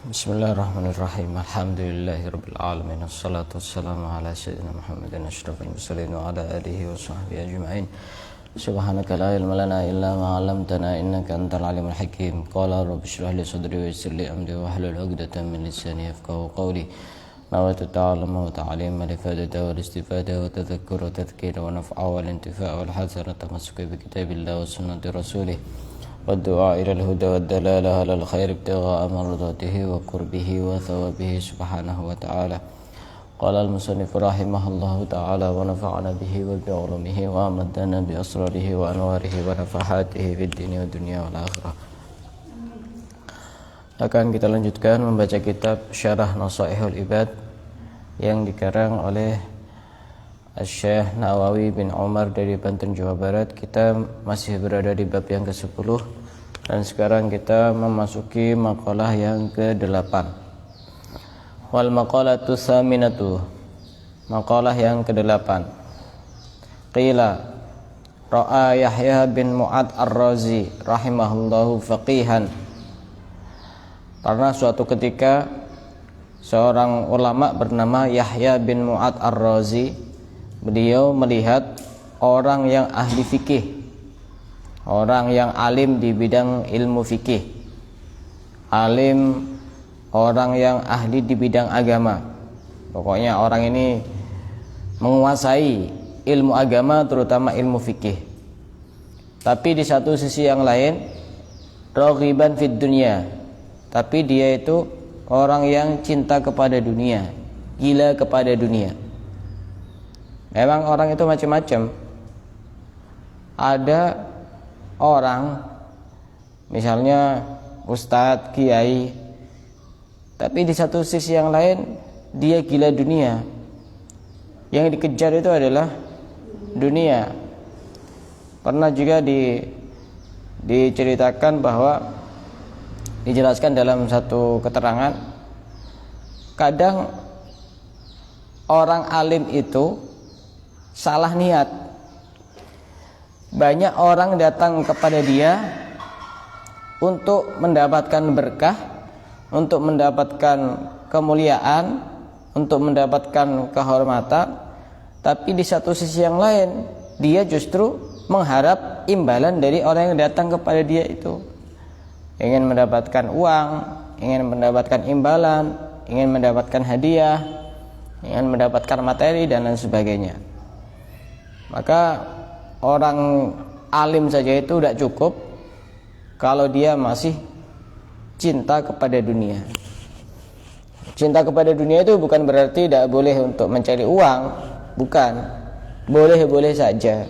Bismillahirrahmanirrahim. Alhamdulillahirabbil alamin. Wassalatu wassalamu ala sayyidina Muhammadin asyrafil mursalin wa ala alihi wa sahbihi ajma'in. Subhanaka la ilma lana illa ma 'allamtana innaka antal alimul hakim. Qala rabbi shrah li sadri wa yassir li amri wa hlul 'uqdatam min lisani yafqahu qawli. Nawaitu ta'alluma wa ta'lima li fadada wal istifada wa tadhakkur wa tadhkira wa naf'a wal intifa' wal hazara tamassuka bi kitabillah wa sunnati rasulih. والدعاء إلى الهدى والدلالة على الخير ابتغاء مرضاته وقربه وثوابه سبحانه وتعالى. قال المصنف رحمه الله تعالى ونفعنا به وبعلومه وأمدنا بأسراره وأنواره ونفحاته في الدين والدنيا والآخرة. Akan kita lanjutkan membaca kitab Syarah Nasaihul Ibad yang dikarang oleh Syekh Nawawi bin Umar dari Banten, Jawa Barat. Kita masih berada di bab yang ke-10 dan sekarang kita memasuki maqalah yang ke-8. Wal maqalatu tsaminatu, maqalah yang ke-8. Qila ra'a Yahya bin Mu'ad Ar-Razi rahimahullahu faqihan. Karena suatu ketika seorang ulama bernama Yahya bin Mu'ad Ar-Razi, beliau melihat orang yang ahli fikih, orang yang alim di bidang ilmu fikih, alim, orang yang ahli di bidang agama. Pokoknya orang ini menguasai ilmu agama, terutama ilmu fikih. Tapi di satu sisi yang lain, raghiban fid dunya, tapi dia itu orang yang cinta kepada dunia, gila kepada dunia. Memang orang itu macam-macam. Ada orang misalnya ustadz, kiai, tapi di satu sisi yang lain dia gila dunia. Yang dikejar itu adalah dunia. Pernah juga diceritakan bahwa dijelaskan dalam satu keterangan, kadang orang alim itu salah niat. Banyak orang datang kepada dia untuk mendapatkan berkah, untuk mendapatkan kemuliaan, untuk mendapatkan kehormatan, tapi di satu sisi yang lain dia justru mengharap imbalan dari orang yang datang kepada dia itu. Ingin mendapatkan uang, ingin mendapatkan imbalan, ingin mendapatkan hadiah, ingin mendapatkan materi dan lain sebagainya. Maka orang alim saja itu tidak cukup kalau dia masih cinta kepada dunia. Cinta kepada dunia itu bukan berarti tidak boleh untuk mencari uang, bukan. Boleh-boleh saja,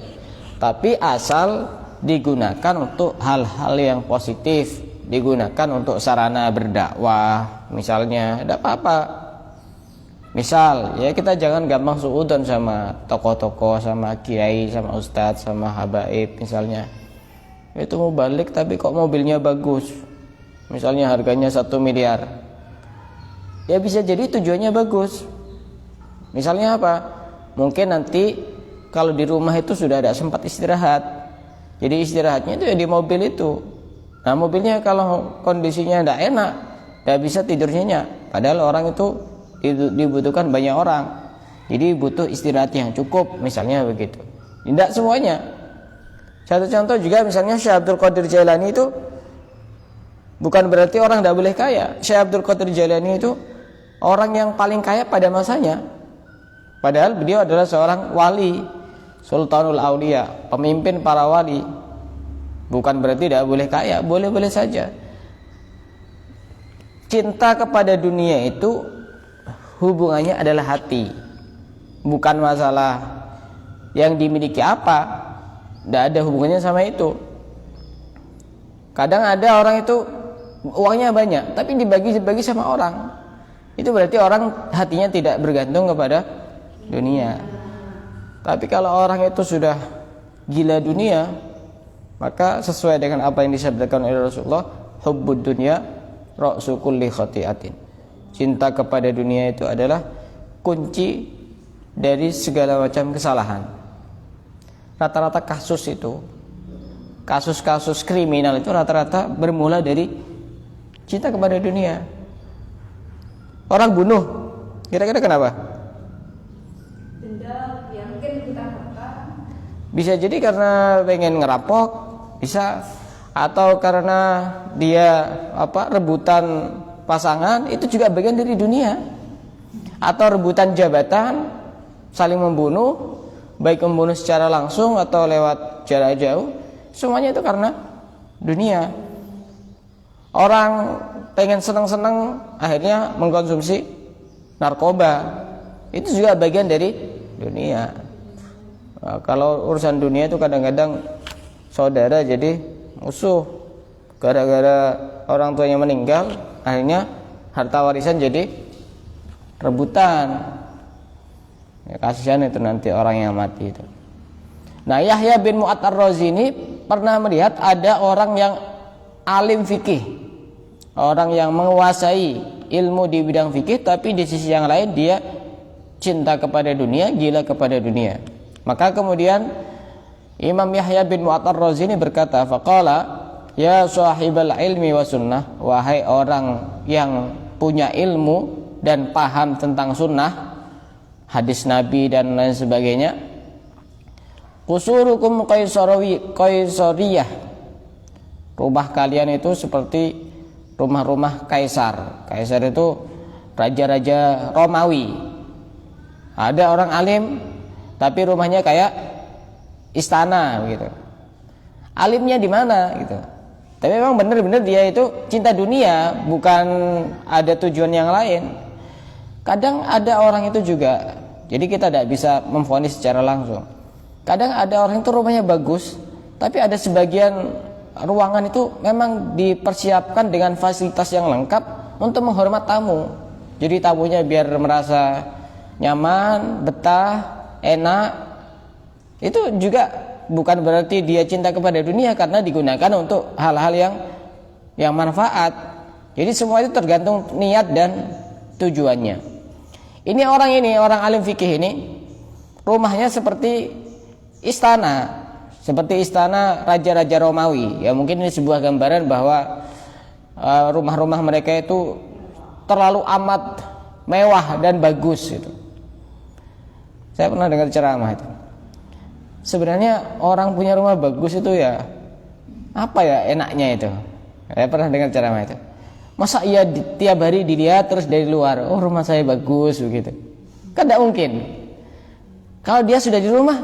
tapi asal digunakan untuk hal-hal yang positif, digunakan untuk sarana berdakwah misalnya, tidak apa-apa. Misal, ya kita jangan gampang suudzon sama tokoh-tokoh, sama kiai, sama ustadz, sama habaib misalnya. Itu mau balik tapi kok mobilnya bagus, misalnya harganya 1 miliar. Ya bisa jadi tujuannya bagus. Misalnya apa? Mungkin nanti kalau di rumah itu sudah ada sempat istirahat, jadi istirahatnya itu ya di mobil itu. Nah mobilnya kalau kondisinya tidak enak, tidak bisa tidur nyenyak. Padahal orang itu dibutuhkan banyak orang, jadi butuh istirahat yang cukup, misalnya begitu. Tidak semuanya. Satu contoh juga misalnya Syekh Abdul Qadir Jailani itu bukan berarti orang tidak boleh kaya. Syekh Abdul Qadir Jailani itu orang yang paling kaya pada masanya, padahal beliau adalah seorang wali, Sultanul Aulia, pemimpin para wali. Bukan berarti tidak boleh kaya, boleh-boleh saja. Cinta kepada dunia itu hubungannya adalah hati, bukan masalah yang dimiliki apa. Tidak ada hubungannya sama itu. Kadang ada orang itu uangnya banyak tapi dibagi-bagi sama orang. Itu berarti orang hatinya tidak bergantung kepada dunia. Tapi kalau orang itu sudah gila dunia, maka sesuai dengan apa yang disabdakan oleh Rasulullah, hubbud dunya ra'su kulli khati'atin. Cinta kepada dunia itu adalah kunci dari segala macam kesalahan. Rata-rata kasus kriminal itu rata-rata bermula dari cinta kepada dunia. orang bunuh, kira-kira kenapa? Dendam, ya mungkin rebutan harta. Bisa jadi karena pengen ngerampok, bisa, atau karena dia rebutan pasangan, itu juga bagian dari dunia. Atau rebutan jabatan, saling membunuh, baik membunuh secara langsung atau lewat jarak jauh, semuanya itu karena dunia. Orang pengen senang-senang, akhirnya mengkonsumsi narkoba, itu juga bagian dari dunia. Nah, kalau urusan dunia itu kadang-kadang saudara jadi musuh, gara-gara orang tuanya meninggal, akhirnya harta warisan jadi rebutan. Ya, kasihan itu nanti orang yang mati itu. Nah, Yahya bin Mu'ad ar-Razi ini pernah melihat ada orang yang alim fikih, orang yang menguasai ilmu di bidang fikih, tapi di sisi yang lain dia cinta kepada dunia, gila kepada dunia. Maka kemudian Imam Yahya bin Mu'ad ar-Razi ini berkata, faqala ya sahibal ilmi wa sunnah, wahai orang yang punya ilmu dan paham tentang sunnah, hadis Nabi dan lain sebagainya, qusurukum qaisariyah, rumah kalian itu seperti rumah-rumah kaisar. Kaisar itu raja-raja Romawi. Ada orang alim tapi rumahnya kayak istana gitu. Alimnya di mana gitu. Tapi memang benar-benar dia itu cinta dunia, bukan ada tujuan yang lain. Kadang ada orang itu juga, jadi kita tidak bisa memvonis secara langsung. Kadang ada orang itu rumahnya bagus, tapi ada sebagian ruangan itu memang dipersiapkan dengan fasilitas yang lengkap untuk menghormat tamu. Jadi tamunya biar merasa nyaman, betah, enak. Itu juga bukan berarti dia cinta kepada dunia, karena digunakan untuk hal-hal yang manfaat. Jadi semua itu tergantung niat dan tujuannya. Ini orang alim fikih ini, rumahnya seperti istana raja-raja Romawi. Ya mungkin ini sebuah gambaran bahwa rumah-rumah mereka itu terlalu amat mewah dan bagus itu. Saya pernah dengar ceramah itu. Sebenarnya orang punya rumah bagus itu ya apa ya enaknya itu. Saya pernah dengar ceramah itu. Masa iya tiap hari dilihat terus dari luar, oh rumah saya bagus begitu. Kan tidak mungkin. Kalau dia sudah di rumah,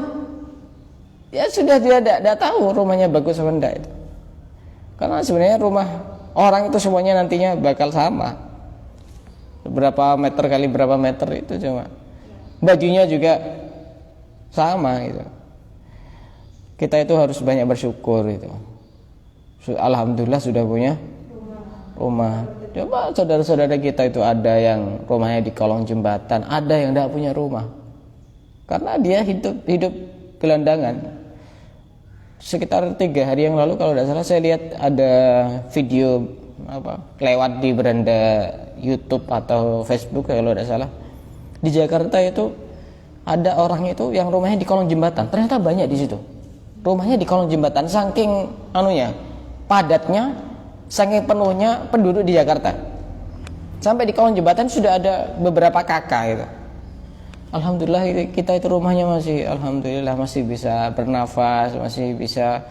ya sudah dia tidak tahu rumahnya bagus atau tidak itu. Karena sebenarnya rumah orang itu semuanya nantinya bakal sama. Berapa meter kali berapa meter itu cuma. Bajunya juga sama gitu. Kita itu harus banyak bersyukur itu. Alhamdulillah sudah punya rumah. Coba saudara-saudara kita itu ada yang rumahnya di kolong jembatan, ada yang tidak punya rumah karena dia hidup gelandangan. Sekitar 3 hari yang lalu kalau tidak salah saya lihat ada video lewat di beranda YouTube atau Facebook kalau tidak salah, di Jakarta itu ada orang itu yang rumahnya di kolong jembatan. Ternyata banyak di situ rumahnya di kolong jembatan, saking padatnya, saking penuhnya penduduk di Jakarta. Sampai di kolong jembatan sudah ada beberapa kakak gitu. Alhamdulillah kita itu rumahnya masih bisa bernafas, masih bisa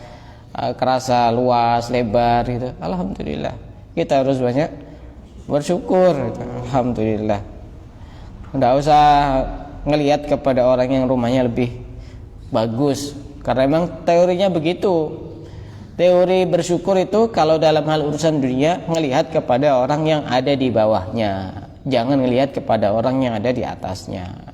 kerasa luas, lebar gitu. Alhamdulillah. Kita harus banyak bersyukur gitu. Alhamdulillah. Enggak usah ngelihat kepada orang yang rumahnya lebih bagus, karena memang teorinya begitu. Teori bersyukur itu kalau dalam hal urusan dunia ngelihat kepada orang yang ada di bawahnya, jangan ngelihat kepada orang yang ada di atasnya.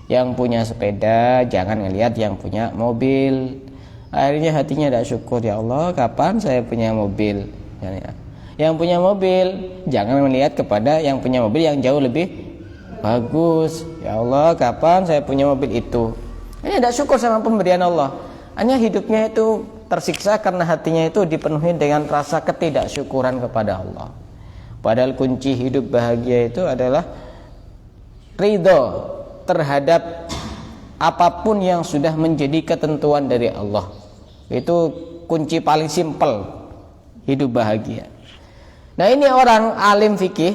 Yang punya sepeda jangan ngelihat yang punya mobil. Akhirnya hatinya tidak syukur, ya Allah kapan saya punya mobil. Yang punya mobil jangan melihat kepada yang punya mobil yang jauh lebih bagus. Ya Allah kapan saya punya mobil itu. Ini tidak syukur sama pemberian Allah. Hanya hidupnya itu tersiksa karena hatinya itu dipenuhi dengan rasa ketidaksyukuran kepada Allah. Padahal kunci hidup bahagia itu adalah ridho terhadap apapun yang sudah menjadi ketentuan dari Allah. Itu kunci paling simpel hidup bahagia. Nah, ini orang alim fikih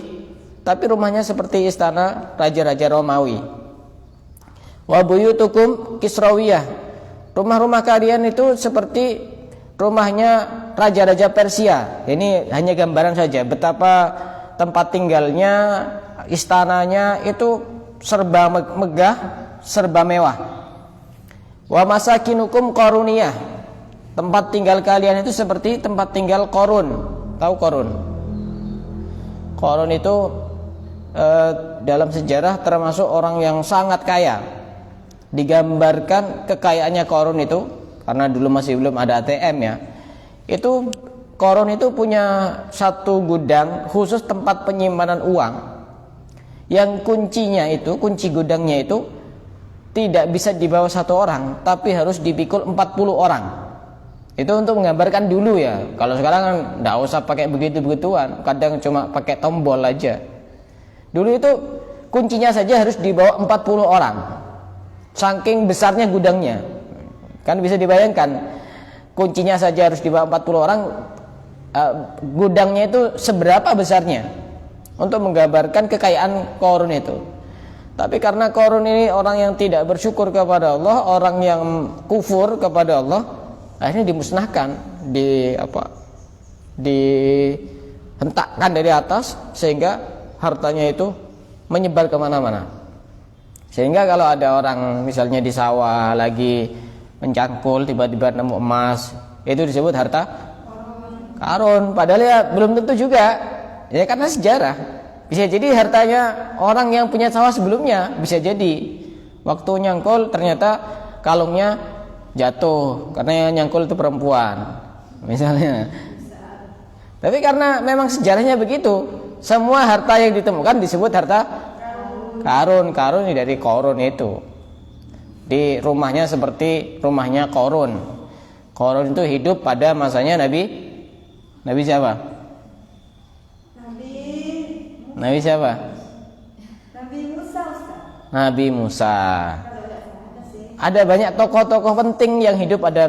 tapi rumahnya seperti istana raja-raja Romawi. Wa buyutukum kisrawiyah, rumah-rumah kalian itu seperti rumahnya raja-raja Persia. Ini hanya gambaran saja betapa tempat tinggalnya, istananya itu serba megah, serba mewah. Wa masakinukum qaruniyah, tempat tinggal kalian itu seperti tempat tinggal Qarun. Tahu Qarun? Qarun itu dalam sejarah termasuk orang yang sangat kaya. Digambarkan kekayaannya Qarun itu, karena dulu masih belum ada ATM ya. Itu Qarun itu punya satu gudang khusus tempat penyimpanan uang, yang kuncinya itu, kunci gudangnya itu tidak bisa dibawa satu orang, tapi harus dipikul 40 orang. Itu untuk menggambarkan dulu ya. Kalau sekarang kan enggak usah pakai begitu-begituan, kadang cuma pakai tombol aja. Dulu itu kuncinya saja harus dibawa 40 orang. Saking besarnya gudangnya. Kan bisa dibayangkan, kuncinya saja harus dibawa 40 orang, gudangnya itu seberapa besarnya, untuk menggambarkan kekayaan Qarun itu. Tapi karena Qarun ini orang yang tidak bersyukur kepada Allah, orang yang kufur kepada Allah, akhirnya dimusnahkan, dihentakkan dari atas, sehingga hartanya itu menyebar kemana-mana. Sehingga kalau ada orang misalnya di sawah lagi mencangkul, tiba-tiba nemu emas, itu disebut harta karun. Padahal ya belum tentu juga, ya karena sejarah. Bisa jadi hartanya orang yang punya sawah sebelumnya, bisa jadi waktu nyangkul ternyata kalungnya jatuh karena yang nyangkul itu perempuan misalnya. Tapi karena memang sejarahnya begitu, semua harta yang ditemukan disebut harta karun. Karun dari Qarun itu. Di rumahnya seperti rumahnya Qarun. Qarun itu hidup pada masanya Nabi siapa? Nabi siapa? Nabi Musa, Ustaz. Nabi Musa. Ada banyak tokoh-tokoh penting yang hidup pada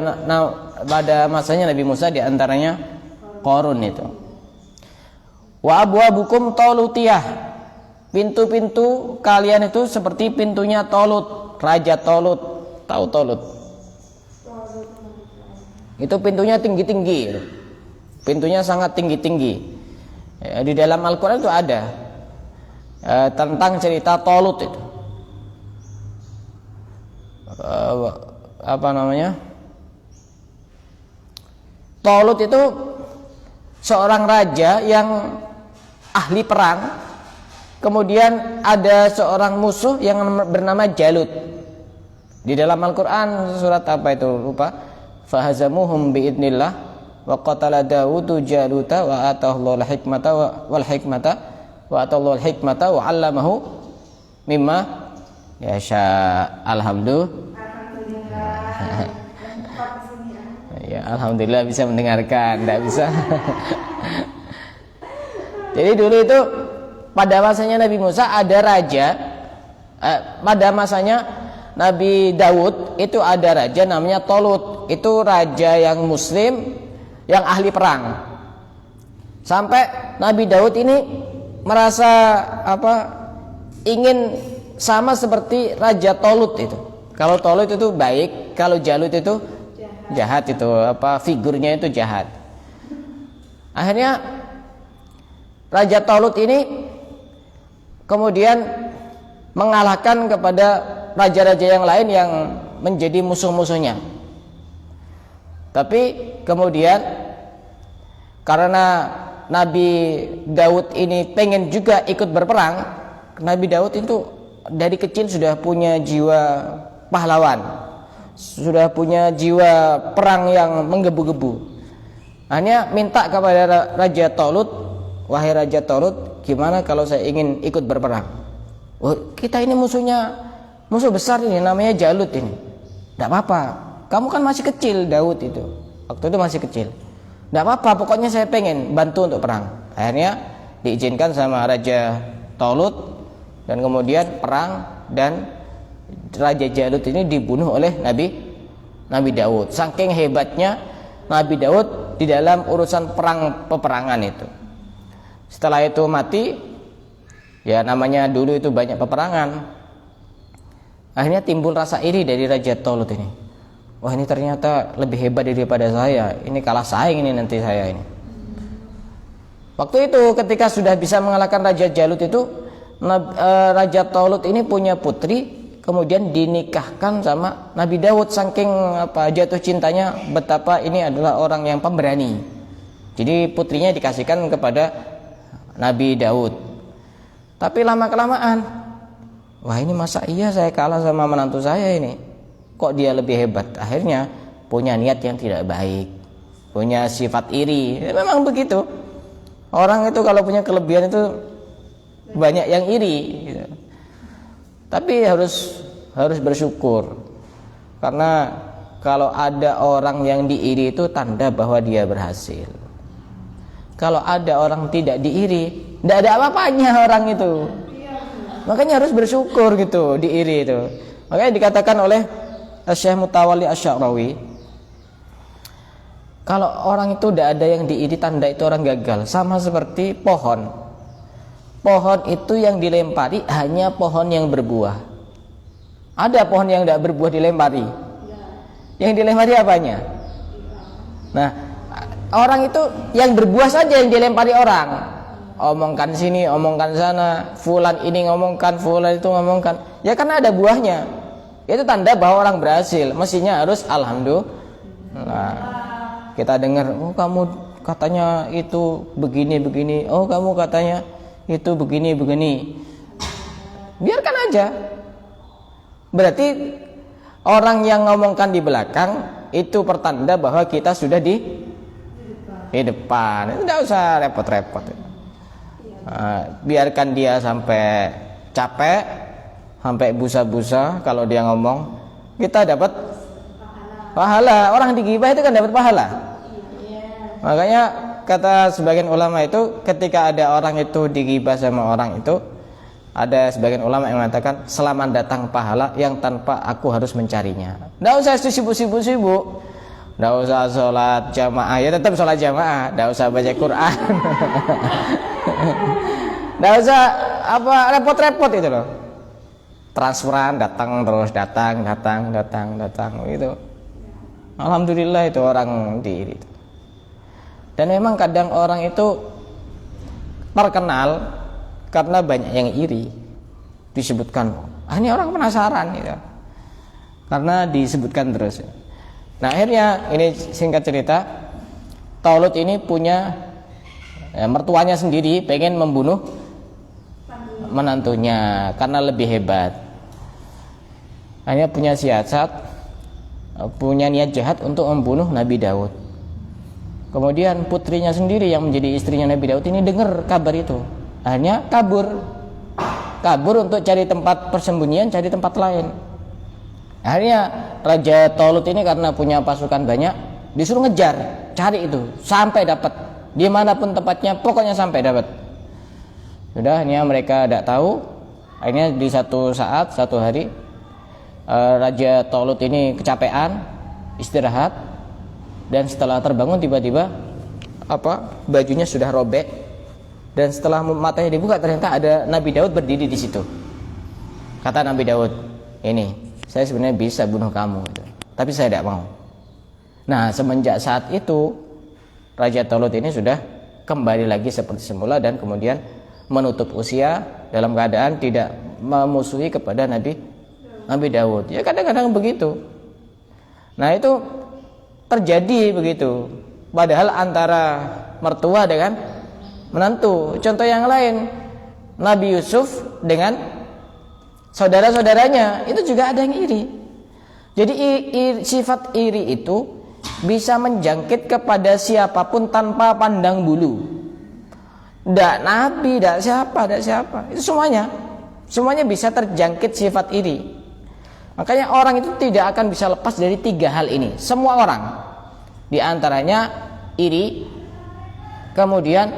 masanya Nabi Musa, di antaranya Qarun itu. Wa abwabukum talutiyah, pintu-pintu kalian itu seperti pintunya Talut, Raja Talut. Tahu Talut? Itu pintunya tinggi-tinggi. Pintunya sangat tinggi-tinggi. Di dalam Al-Quran itu ada tentang cerita Talut itu. Apa namanya? Talut itu seorang raja yang ahli perang. Kemudian ada seorang musuh yang bernama Jalut. Di dalam Al-Quran surat apa itu lupa. Fahazamuhum biidnillah wa qatala Dawudu Jaluta wa atahullahu al-hikmata wal hikmata wa atahullahu al-hikmata wa 'allamahu mimma yasha. Alhamdulillah. Ya, alhamdulillah bisa mendengarkan, enggak bisa. Jadi dulu itu pada masanya Nabi Musa ada raja, pada masanya Nabi Daud itu ada raja namanya Talut. Itu raja yang muslim, yang ahli perang. Sampai Nabi Daud ini merasa ingin sama seperti Raja Talut itu. Kalau Talut itu baik, kalau Jalut itu jahat itu, figurnya itu jahat. Akhirnya Raja Talut ini kemudian mengalahkan kepada raja-raja yang lain yang menjadi musuh-musuhnya. Tapi kemudian karena Nabi Daud ini pengen juga ikut berperang, Nabi Daud itu dari kecil sudah punya jiwa pahlawan, sudah punya jiwa perang yang menggebu-gebu. Hanya minta kepada Raja Talut, wahai Raja Talut, gimana kalau saya ingin ikut berperang? Oh, kita ini musuh besar ini, namanya Jalut ini. Tidak apa-apa, kamu kan masih kecil. Daud itu waktu itu masih kecil. Tidak apa-apa, pokoknya saya pengen bantu untuk perang. Akhirnya diizinkan sama Raja Talut, dan kemudian perang, dan Raja Jalut ini dibunuh oleh Nabi Daud. Saking hebatnya Nabi Daud di dalam di dalam urusan peperangan itu. Setelah itu mati, Ya namanya dulu itu banyak peperangan. Akhirnya timbul rasa iri dari Raja Talut ini. Wah, ini ternyata lebih hebat daripada saya. Ini kalah saing ini nanti saya ini. Waktu itu ketika sudah bisa mengalahkan Raja Jalut itu, Raja Talut ini punya putri, kemudian dinikahkan sama Nabi Daud. Saking jatuh cintanya, betapa ini adalah orang yang pemberani. Jadi putrinya dikasihkan kepada Nabi Daud. Tapi lama kelamaan, wah ini masa iya saya kalah sama menantu saya ini, kok dia lebih hebat. Akhirnya punya niat yang tidak baik, punya sifat iri. Ya, memang begitu. Orang itu kalau punya kelebihan itu banyak yang iri gitu. Tapi harus bersyukur, karena kalau ada orang yang diiri itu tanda bahwa dia berhasil. Kalau ada orang tidak diiri, tidak ada apa-apanya orang itu. Makanya harus bersyukur gitu, diiri itu. Makanya dikatakan oleh Syekh Mutawalli Asy-Sya'rawi, kalau orang itu tidak ada yang diiri, tanda itu orang gagal. Sama seperti pohon. Pohon itu yang dilempari hanya pohon yang berbuah. Ada pohon yang tidak berbuah dilempari. Yang dilempari apanya? Nah, orang itu yang berbuah saja yang dilempari orang. Omongkan sini, omongkan sana, fulan ini ngomongkan, fulan itu ngomongkan. Ya karena ada buahnya. Itu tanda bahwa orang berhasil. Mestinya harus alhamdulillah. Kita dengar, oh kamu katanya itu begini-begini, oh kamu katanya itu begini-begini. Biarkan aja. Berarti orang yang ngomongkan di belakang itu pertanda bahwa kita sudah di depan. Itu tidak usah repot-repot. Biarkan dia sampai capek, sampai busa-busa. Kalau dia ngomong, kita dapat pahala. Orang digibah itu kan dapat pahala. Makanya kata sebagian ulama itu, ketika ada orang itu digibah sama orang itu, ada sebagian ulama yang mengatakan selamat datang pahala yang tanpa aku harus mencarinya. Tidak usah sibuk-sibuk. Tidak usah sholat jamaah, ya tetap sholat jamaah. Tidak usah baca Quran. Tidak usah repot-repot itu loh. Transferan datang gitu. Alhamdulillah itu orang diri. Dan memang kadang orang itu terkenal karena banyak yang iri. Disebutkan, ini orang penasaran gitu. Karena disebutkan terus. Nah akhirnya ini singkat cerita, Talut ini punya mertuanya sendiri pengen membunuh menantunya karena lebih hebat. Hanya punya siasat, punya niat jahat untuk membunuh Nabi Daud. Kemudian putrinya sendiri yang menjadi istrinya Nabi Daud ini dengar kabar itu, akhirnya kabur untuk cari tempat persembunyian, cari tempat lain. Akhirnya Raja Talut ini karena punya pasukan banyak, disuruh ngejar, cari itu sampai dapat, dimanapun tempatnya, pokoknya sampai dapat. Sudah, ini mereka tidak tahu. Akhirnya di satu saat, satu hari, Raja Talut ini kecapean, istirahat, dan setelah terbangun tiba-tiba bajunya sudah robek, dan setelah matanya dibuka ternyata ada Nabi Daud berdiri di situ. Kata Nabi Daud, ini saya sebenarnya bisa bunuh kamu, tapi saya tidak mau. Nah semenjak saat itu Raja Talut ini sudah kembali lagi seperti semula dan kemudian menutup usia dalam keadaan tidak memusuhi kepada Nabi Daud. Ya kadang-kadang begitu. Nah itu terjadi begitu. Padahal antara mertua dengan menantu. Contoh yang lain, Nabi Yusuf dengan saudara-saudaranya itu juga ada yang iri. Jadi sifat iri itu bisa menjangkit kepada siapapun tanpa pandang bulu. Tidak nabi, tidak siapa. Itu semuanya bisa terjangkit sifat iri. Makanya orang itu tidak akan bisa lepas dari 3 hal ini. Semua orang, di antaranya iri, kemudian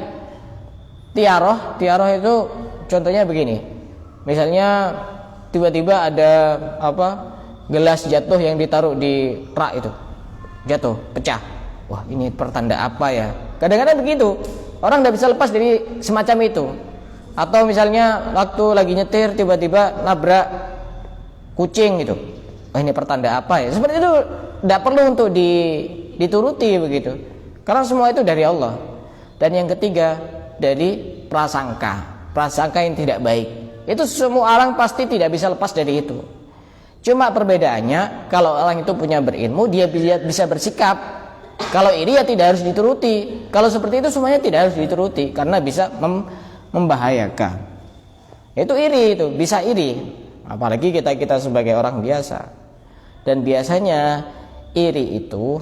tiaroh itu contohnya begini. Misalnya tiba-tiba ada gelas jatuh yang ditaruh di rak itu, jatuh, pecah. Wah ini pertanda apa ya? Kadang-kadang begitu. Orang tidak bisa lepas dari semacam itu. Atau misalnya waktu lagi nyetir tiba-tiba nabrak kucing gitu. Oh, ini pertanda apa ya? Seperti itu tidak perlu untuk dituruti begitu. Karena semua itu dari Allah. Dan yang ketiga, dari prasangka yang tidak baik. Itu semua orang pasti tidak bisa lepas dari itu. Cuma perbedaannya, kalau orang itu punya berilmu, dia bisa bersikap. Kalau iri ya tidak harus dituruti. Kalau seperti itu semuanya tidak harus dituruti karena bisa membahayakan. Itu iri, itu bisa iri. Apalagi kita sebagai orang biasa. Dan biasanya iri itu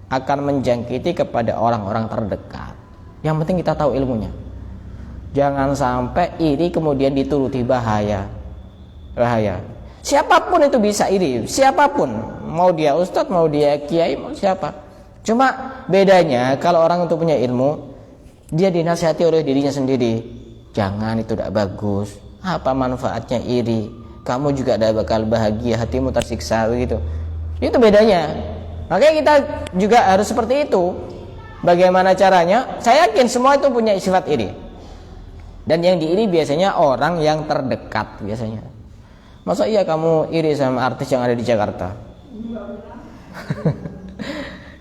akan menjangkiti kepada orang-orang terdekat. Yang penting kita tahu ilmunya. Jangan sampai iri kemudian dituruti, bahaya. Siapapun itu bisa iri, siapapun, mau dia ustadz, mau dia kiai, mau siapa. Cuma bedanya kalau orang itu punya ilmu, dia dinasihati oleh dirinya sendiri. Jangan, itu tidak bagus. Apa manfaatnya iri? Kamu juga tidak bakal bahagia, hatimu tersiksa begitu. Itu bedanya. Makanya kita juga harus seperti itu. Bagaimana caranya? Saya yakin semua itu punya sifat iri. Dan yang diiri biasanya orang yang terdekat biasanya. Masa iya kamu iri sama artis yang ada di Jakarta?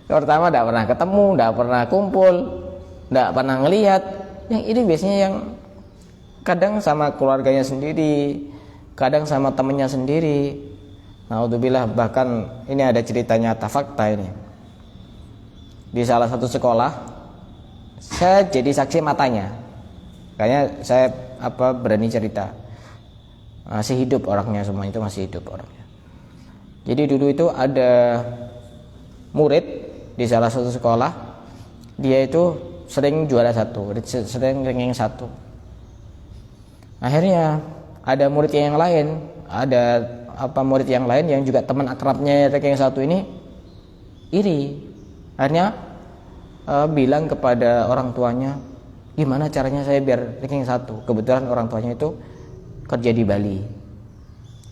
Pertama tidak pernah ketemu, tidak pernah kumpul, tidak pernah ngelihat. Yang iri biasanya yang kadang sama keluarganya sendiri, kadang sama temannya sendiri. Naudzubillah, bahkan ini ada cerita nyata fakta ini. Di salah satu sekolah, saya jadi saksi matanya. Kayaknya saya berani cerita. Masih hidup orangnya, semua itu masih hidup orangnya. Jadi dulu itu ada murid di salah satu sekolah, dia itu sering juara satu, sering ranking satu. Akhirnya ada murid yang lain, murid yang lain yang juga teman akrabnya ranking satu ini iri. Akhirnya bilang kepada orang tuanya, gimana caranya saya biar ranking satu. Kebetulan orang tuanya itu kerja di Bali.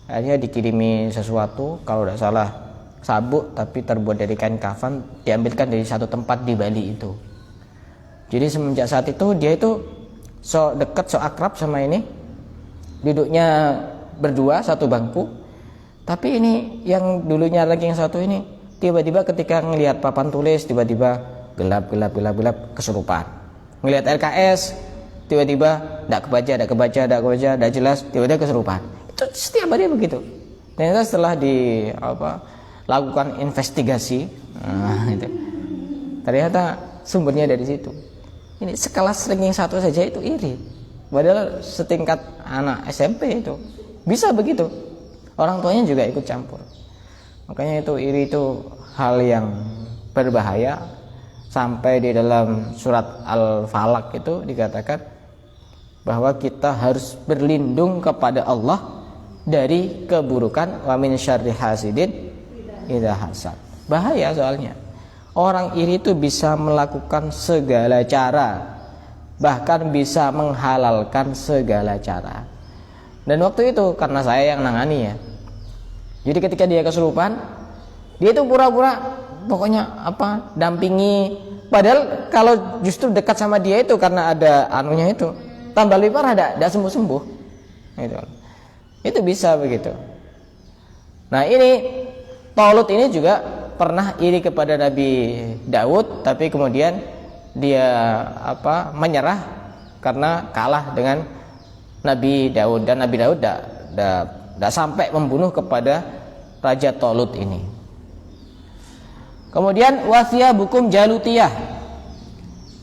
Akhirnya dikirimi sesuatu, kalau tidak salah sabuk tapi terbuat dari kain kafan, diambilkan dari satu tempat di Bali itu. Jadi semenjak saat itu dia itu so dekat, so akrab sama ini, duduknya berdua satu bangku. Tapi ini yang dulunya ranking satu ini tiba-tiba ketika ngelihat papan tulis tiba-tiba gelap kesurupan. Ngelihat LKS tiba-tiba tidak kebaca, tidak jelas, tiba-tiba kesurupan. Itu setiap hari begitu. Ternyata setelah lakukan investigasi, itu ternyata sumbernya dari situ. Ini sekelas ranking satu saja itu iri. Padahal setingkat anak SMP itu bisa begitu. Orang tuanya juga ikut campur. Makanya itu iri itu hal yang berbahaya. Sampai di dalam surat Al-Falaq itu dikatakan bahwa kita harus berlindung kepada Allah dari keburukan, wa min syarri hasidin idza hasad. Bahaya soalnya. Orang iri itu bisa melakukan segala cara, bahkan bisa menghalalkan segala cara. Dan waktu itu karena saya yang nangani ya. Jadi ketika dia kesurupan, dia itu pura-pura pokoknya dampingi. Padahal kalau justru dekat sama dia itu karena ada anunya itu, tambah lebih parah, tidak sembuh-sembuh. Itu bisa begitu. Nah ini Talut ini juga pernah iri kepada Nabi Daud, tapi kemudian dia menyerah karena kalah dengan Nabi Daud, dan Nabi Daud tidak sampai membunuh kepada Raja Talut ini. Kemudian wasiyabukum jalutiyah,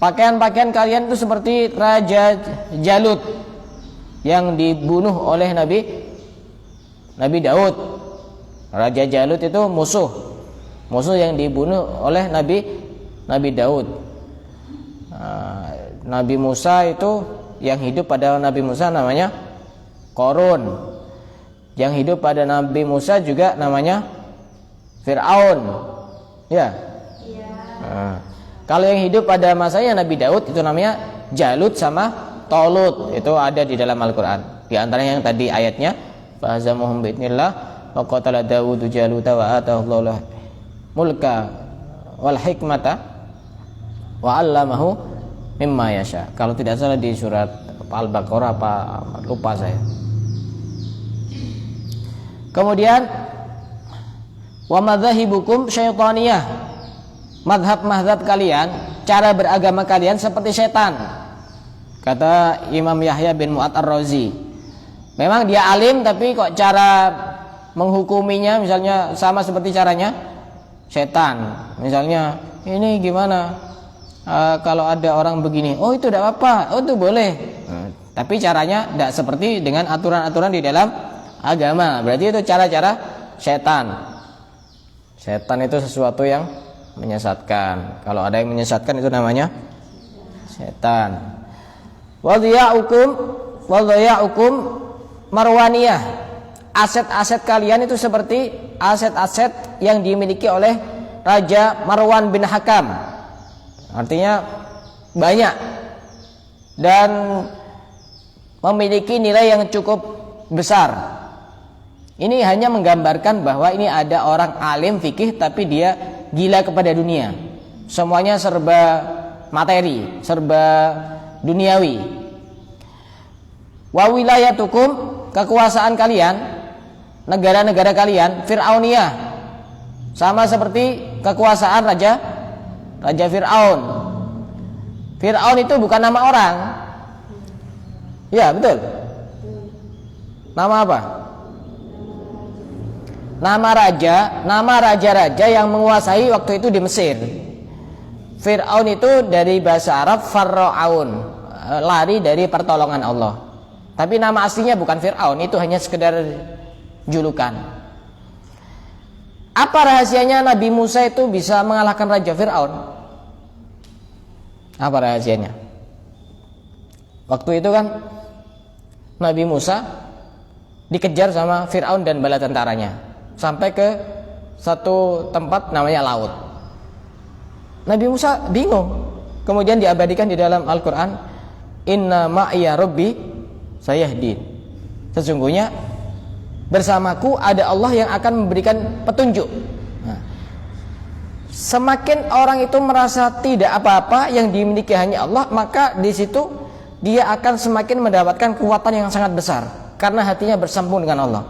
pakaian-pakaian kalian itu seperti Raja Jalut yang dibunuh oleh Nabi Daud. Raja Jalut itu musuh yang dibunuh oleh Nabi Daud. Nabi Musa itu yang hidup pada Nabi Musa namanya Korun. Yang hidup pada Nabi Musa juga namanya Fir'aun. Ya. Kalau yang hidup pada masanya Nabi Daud itu namanya Jalut sama Talut. Itu ada di dalam Al-Qur'an. Di antaranya yang tadi ayatnya fahazamuhum bi'idznillah wa qatala Dawudu Jaluta wa atahu Allahu mulka wal hikmata wa 'allamahu mimma yasha. Kalau tidak salah di surat apa Al-Baqarah apa lupa saya. Kemudian wa madzahibukum syaitaniyah, madhab kalian, cara beragama kalian seperti setan, kata Imam Yahya bin Mu'ad Ar-Razi. Memang dia alim, tapi kok cara menghukuminya misalnya sama seperti caranya setan. Misalnya ini gimana kalau ada orang begini, oh itu tidak apa-apa, oh itu boleh, tapi caranya tidak seperti dengan aturan-aturan di dalam agama. Berarti itu cara-cara setan. Setan itu sesuatu yang menyesatkan. Kalau ada yang menyesatkan itu namanya setan. Wadhiya'ukum marwaniyah. Aset-aset kalian itu seperti aset-aset yang dimiliki oleh Raja Marwan bin Hakam. Artinya banyak dan memiliki nilai yang cukup besar. Ini hanya menggambarkan bahwa ini ada orang alim fikih tapi dia gila kepada dunia. Semuanya serba materi, serba duniawi. Wa wilayatukum, kekuasaan kalian, negara-negara kalian, Fir'auniyah, sama seperti kekuasaan Raja Fir'aun. Fir'aun itu bukan nama orang. Ya, betul. Nama apa? Nama raja-raja yang menguasai waktu itu di Mesir. Fir'aun itu dari bahasa Arab Far'aun, lari dari pertolongan Allah. Tapi nama aslinya bukan Fir'aun, itu hanya sekedar julukan. Apa rahasianya Nabi Musa itu bisa mengalahkan Raja Fir'aun? Apa rahasianya? Waktu itu kan Nabi Musa dikejar sama Fir'aun dan bala tentaranya sampai ke satu tempat namanya laut. Nabi Musa bingung. Kemudian diabadikan di dalam Al-Quran, Inna ma'iya rabbi sayahdin. Sesungguhnya bersamaku ada Allah yang akan memberikan petunjuk. Nah, semakin orang itu merasa tidak apa-apa yang dimiliki hanya Allah, maka di situ dia akan semakin mendapatkan kekuatan yang sangat besar karena hatinya bersambung dengan Allah.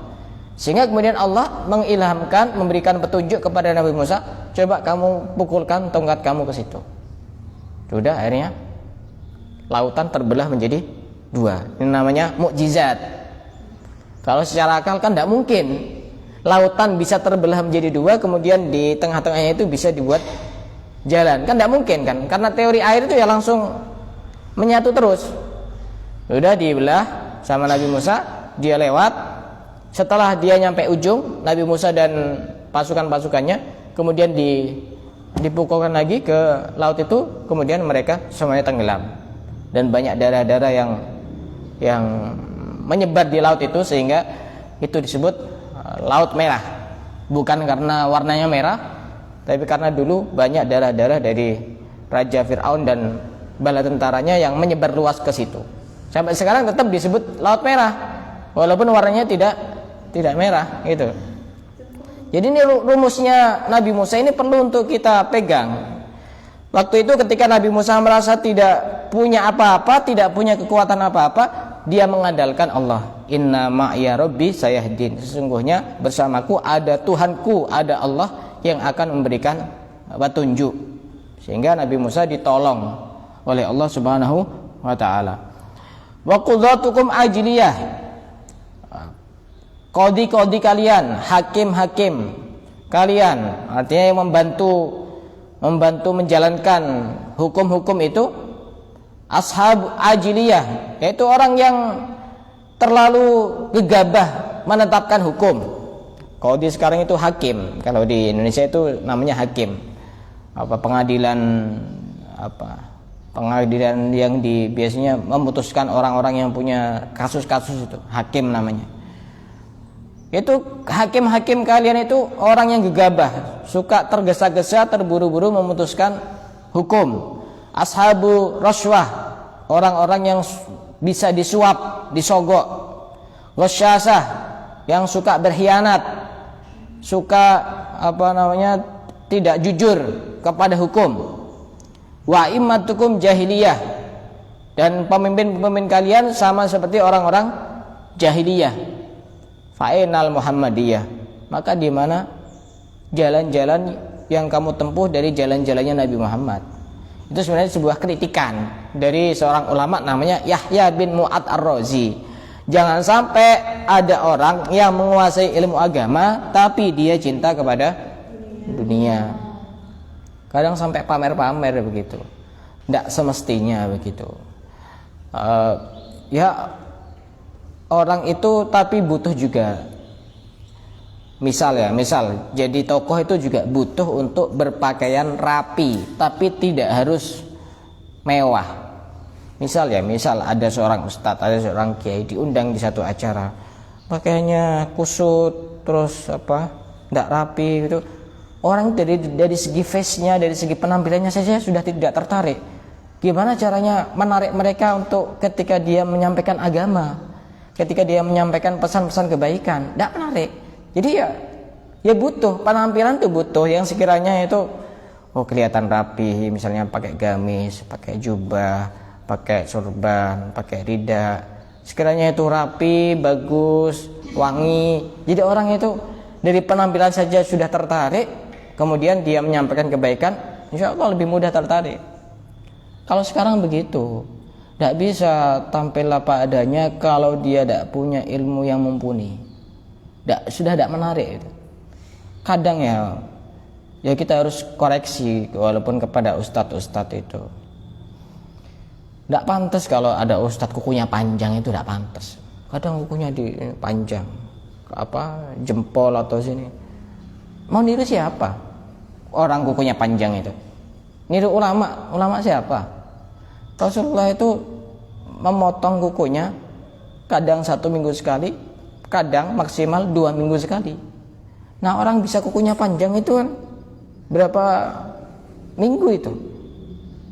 Sehingga kemudian Allah mengilhamkan, memberikan petunjuk kepada Nabi Musa, coba kamu pukulkan tongkat kamu ke situ. Sudah, akhirnya lautan terbelah menjadi dua. Ini namanya mukjizat. Kalau secara akal kan tidak mungkin lautan bisa terbelah menjadi dua, kemudian di tengah-tengahnya itu bisa dibuat jalan. Kan tidak mungkin kan? Karena teori air itu ya langsung menyatu terus. Sudah dibelah sama Nabi Musa, dia lewat. Setelah dia nyampe ujung, Nabi Musa dan pasukan-pasukannya kemudian dipukulkan lagi ke laut itu, kemudian mereka semuanya tenggelam. Dan banyak darah-darah yang menyebar di laut itu, sehingga itu disebut laut merah. Bukan karena warnanya merah, tapi karena dulu banyak darah-darah dari Raja Fir'aun dan bala tentaranya yang menyebar luas ke situ. Sampai sekarang tetap disebut laut merah, walaupun warnanya tidak merah gitu. Jadi ini rumusnya Nabi Musa ini perlu untuk kita pegang. Waktu itu ketika Nabi Musa merasa tidak punya apa-apa, tidak punya kekuatan apa-apa, dia mengandalkan Allah. Inna ma'iya rabbi sayahdin. Sesungguhnya bersamaku ada Tuhanku, ada Allah yang akan memberikan petunjuk. Sehingga Nabi Musa ditolong oleh Allah Subhanahu wa taala. Wa qudzatukum ajliyah. Kodi-kodi kalian, hakim-hakim kalian, artinya yang membantu menjalankan hukum-hukum itu, ashab ajiliyah, yaitu orang yang terlalu gegabah menetapkan hukum. Kodi sekarang itu hakim, kalau di Indonesia itu namanya hakim. Pengadilan yang biasanya memutuskan orang-orang yang punya kasus-kasus itu, hakim namanya. Itu hakim-hakim kalian itu orang yang gegabah, suka tergesa-gesa, terburu-buru memutuskan hukum. Ashabu rashwah, orang-orang yang bisa disuap, disogok. Ghasyasah, yang suka berkhianat, suka tidak jujur kepada hukum. Wa immatukum jahiliyah, Dan pemimpin-pemimpin kalian sama seperti orang-orang jahiliyah. Fa'inal Muhammadiyah. Maka di mana jalan-jalan yang kamu tempuh dari jalan-jalannya Nabi Muhammad? Itu sebenarnya sebuah kritikan dari seorang ulama namanya Yahya bin Mu'ad Ar-Razi. Jangan sampai ada orang yang menguasai ilmu agama tapi dia cinta kepada dunia. Kadang sampai pamer-pamer begitu. Tidak semestinya begitu. Ya orang itu tapi butuh juga. Misal jadi tokoh itu juga butuh untuk berpakaian rapi, tapi tidak harus mewah. Misal ada seorang ustadz, ada seorang kiai diundang di satu acara, pakaiannya kusut, terus tidak rapi gitu. Orang dari segi face-nya, dari segi penampilannya saja sudah tidak tertarik. Gimana caranya menarik mereka untuk ketika dia menyampaikan agama, ketika dia menyampaikan pesan-pesan kebaikan? Tidak menarik. Jadi ya butuh penampilan tuh, butuh yang sekiranya itu kelihatan rapi, misalnya pakai gamis, pakai jubah, pakai sorban, pakai rida. Sekiranya itu rapi, bagus, wangi. Jadi orang itu dari penampilan saja sudah tertarik, kemudian dia menyampaikan kebaikan, insya Allah lebih mudah tertarik. Kalau sekarang begitu, tidak bisa tampil apa adanya kalau dia tidak punya ilmu yang mumpuni. Sudah tidak menarik. Kadang ya kita harus koreksi, walaupun kepada ustadz itu. Tidak pantas kalau ada ustadz kukunya panjang, itu tidak pantas. Kadang kukunya panjang, jempol atau sini. Mau niru siapa? Orang kukunya panjang itu. Niru ulama siapa? Rasulullah itu memotong kukunya kadang 1 minggu sekali, kadang maksimal 2 minggu sekali. Nah orang bisa kukunya panjang itu kan berapa minggu itu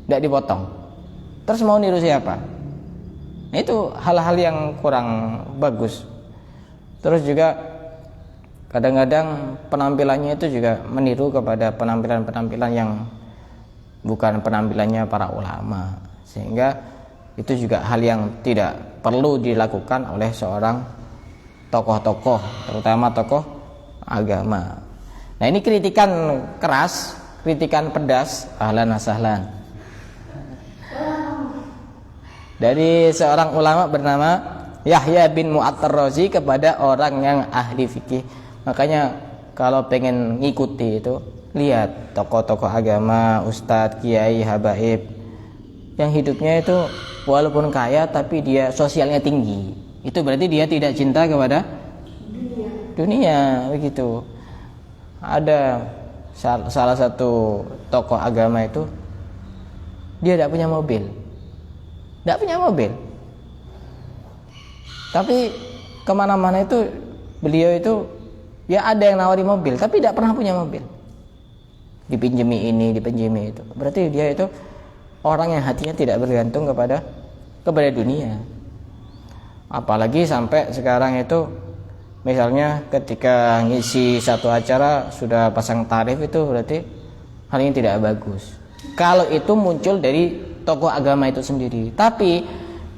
tidak dipotong, terus mau niru siapa? Nah, itu hal-hal yang kurang bagus. Terus juga kadang-kadang penampilannya itu juga meniru kepada penampilan-penampilan yang bukan penampilannya para ulama, sehingga itu juga hal yang tidak perlu dilakukan oleh seorang tokoh-tokoh, terutama tokoh agama. Nah ini kritikan keras, kritikan pedas, ahlan wasahlan, dari seorang ulama bernama Yahya bin Mu'ad Ar-Razi kepada orang yang ahli fikih. Makanya kalau pengen ngikuti itu, lihat tokoh-tokoh agama, ustadz, kiai, habaib yang hidupnya itu walaupun kaya tapi dia sosialnya tinggi. Itu berarti dia tidak cinta kepada dunia begitu. Ada salah satu tokoh agama itu, dia tidak punya mobil, tapi kemana-mana itu beliau itu ya ada yang nawari mobil, tapi tidak pernah punya mobil. Dipinjemi ini, dipinjemi itu. Berarti dia itu orang yang hatinya tidak bergantung kepada dunia. Apalagi sampai sekarang itu, misalnya ketika ngisi satu acara sudah pasang tarif, itu berarti hal ini tidak bagus. Kalau itu muncul dari tokoh agama itu sendiri, tapi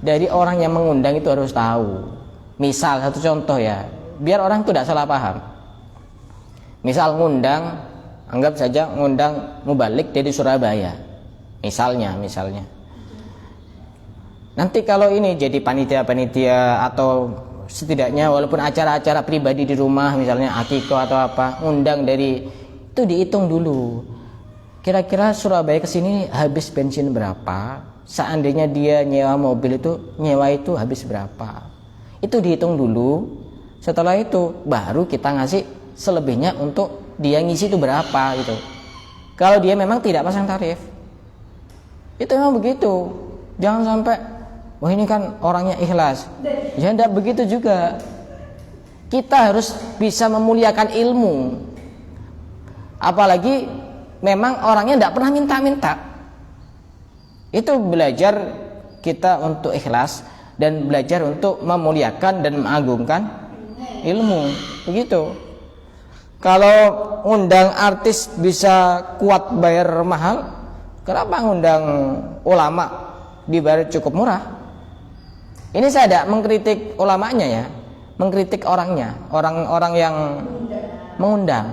dari orang yang mengundang itu harus tahu. Misal satu contoh ya, biar orang itu tidak salah paham. Misal ngundang, anggap saja ngundang mubalik dari Surabaya, misalnya. Nanti kalau ini jadi panitia atau setidaknya walaupun acara-acara pribadi di rumah, misalnya akikah atau apa, ngundang dari itu, dihitung dulu. Kira-kira Surabaya ke sini habis bensin berapa? Seandainya dia nyewa mobil nyewa itu habis berapa? Itu dihitung dulu. Setelah itu baru kita ngasih selebihnya untuk dia ngisi itu berapa gitu. Kalau dia memang tidak pasang tarif. Itu memang begitu. Jangan sampai wah ini kan orangnya ikhlas. Ya tidak begitu juga. Kita harus bisa memuliakan ilmu. Apalagi memang orangnya tidak pernah minta-minta. Itu belajar kita untuk ikhlas dan belajar untuk memuliakan dan mengagungkan ilmu. Begitu. Kalau undang artis bisa kuat bayar mahal, kenapa ngundang ulama dibayar cukup murah. Ini saya tidak mengkritik ulamanya ya, mengkritik orangnya, orang-orang yang mengundang.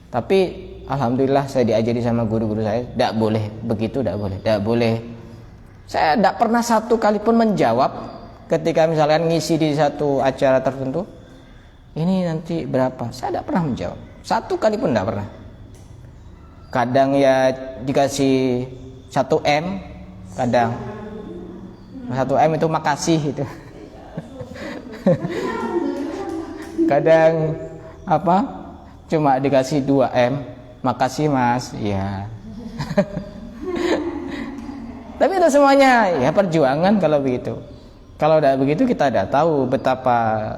Tapi alhamdulillah saya diajari sama guru-guru saya, tidak boleh begitu, tidak boleh. Saya tidak pernah satu kali pun menjawab ketika misalkan ngisi di satu acara tertentu, ini nanti berapa? Saya tidak pernah menjawab, satu kali pun tidak pernah. Kadang ya dikasih 1M, kadang 1M itu makasih itu. Kadang apa? Cuma dikasih 2M, makasih Mas. Ya. Tapi itu semuanya ya perjuangan kalau begitu. Kalau tidak begitu kita tidak tahu betapa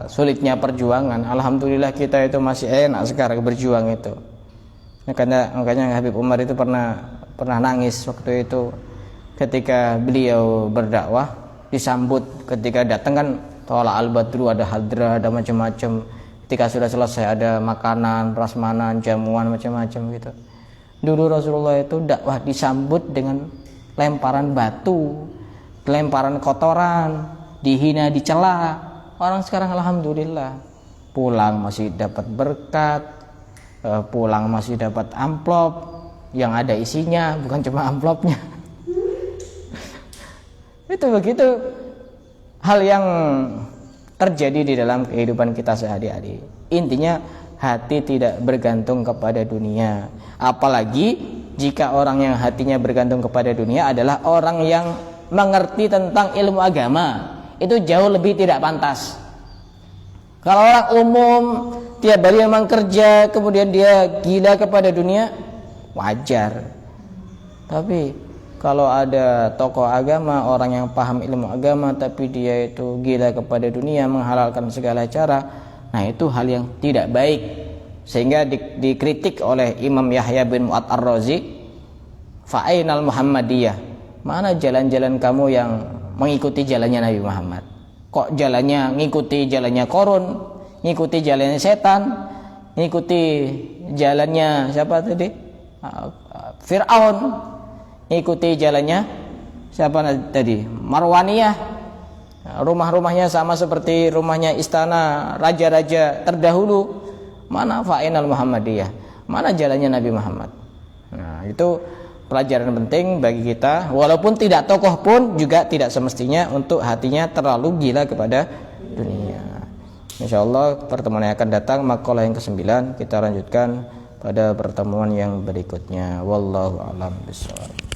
sulitnya perjuangan. Alhamdulillah kita itu masih enak sekarang berjuang itu. Makanya Habib Umar itu pernah nangis waktu itu ketika beliau berdakwah, disambut ketika datang kan Thala al-Badru, ada hadra, ada macam-macam. Ketika sudah selesai ada makanan, prasmanan, jamuan macam-macam gitu. Dulu Rasulullah itu dakwah disambut dengan lemparan batu, lemparan kotoran, dihina, dicela. Orang sekarang alhamdulillah pulang masih dapat berkat, pulang masih dapat amplop yang ada isinya, bukan cuma amplopnya. Itu begitu hal yang terjadi di dalam kehidupan kita sehari-hari. Intinya hati tidak bergantung kepada dunia. Apalagi jika orang yang hatinya bergantung kepada dunia adalah orang yang mengerti tentang ilmu agama. Itu jauh lebih tidak pantas. Kalau orang umum tiap hari memang kerja, kemudian dia gila kepada dunia, wajar. Tapi kalau ada tokoh agama, orang yang paham ilmu agama, tapi dia itu gila kepada dunia, menghalalkan segala cara, nah itu hal yang tidak baik. Sehingga dikritik oleh Imam Yahya bin Mu'ad Ar-Razi, fa'ainal Muhammadiyah, mana jalan-jalan kamu yang mengikuti jalannya Nabi Muhammad? Kok jalannya ngikuti jalannya Korun, ngikuti jalannya setan, ngikuti jalannya siapa tadi? Fir'aun, ngikuti jalannya siapa tadi? Marwaniyah. Rumah-rumahnya sama seperti rumahnya istana raja-raja terdahulu. Mana fa'inal Muhammadiyah? Mana jalannya Nabi Muhammad? Nah, itu pelajaran penting bagi kita. Walaupun tidak tokoh pun juga tidak semestinya untuk hatinya terlalu gila kepada dunia. Insyaallah pertemuan yang akan datang makalah yang ke-9 kita lanjutkan pada pertemuan yang berikutnya. Wallahu a'lam bishawab.